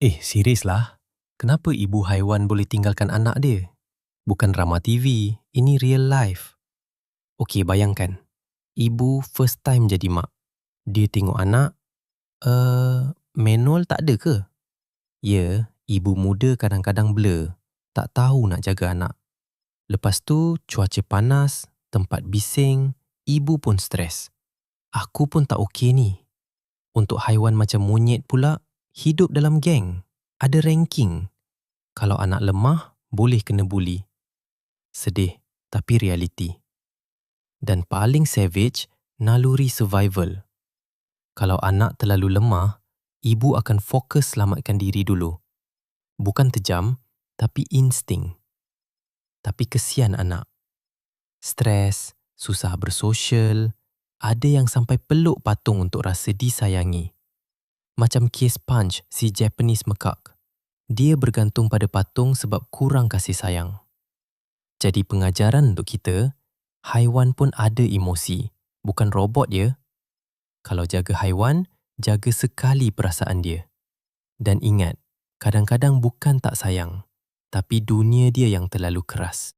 Serius lah. Kenapa ibu haiwan boleh tinggalkan anak dia? Bukan drama TV, ini real life. Okey, bayangkan. Ibu first time jadi mak. Dia tengok anak, manual tak ada ke? Ya, ibu muda kadang-kadang blur. Tak tahu nak jaga anak. Lepas tu, cuaca panas, tempat bising, ibu pun stres. Aku pun tak okey ni. Untuk haiwan macam monyet pula, hidup dalam geng. Ada ranking. Kalau anak lemah, boleh kena buli. Sedih, tapi realiti. Dan paling savage, naluri survival. Kalau anak terlalu lemah, ibu akan fokus selamatkan diri dulu. Bukan terjam, tapi insting. Tapi kesian anak. Stres, susah bersosial, ada yang sampai peluk patung untuk rasa disayangi. Macam kes Punch, si Japanese macaque. Dia bergantung pada patung sebab kurang kasih sayang. Jadi pengajaran untuk kita, haiwan pun ada emosi, bukan robot ya. Kalau jaga haiwan, jaga sekali perasaan dia. Dan ingat, kadang-kadang bukan tak sayang, tapi dunia dia yang terlalu keras.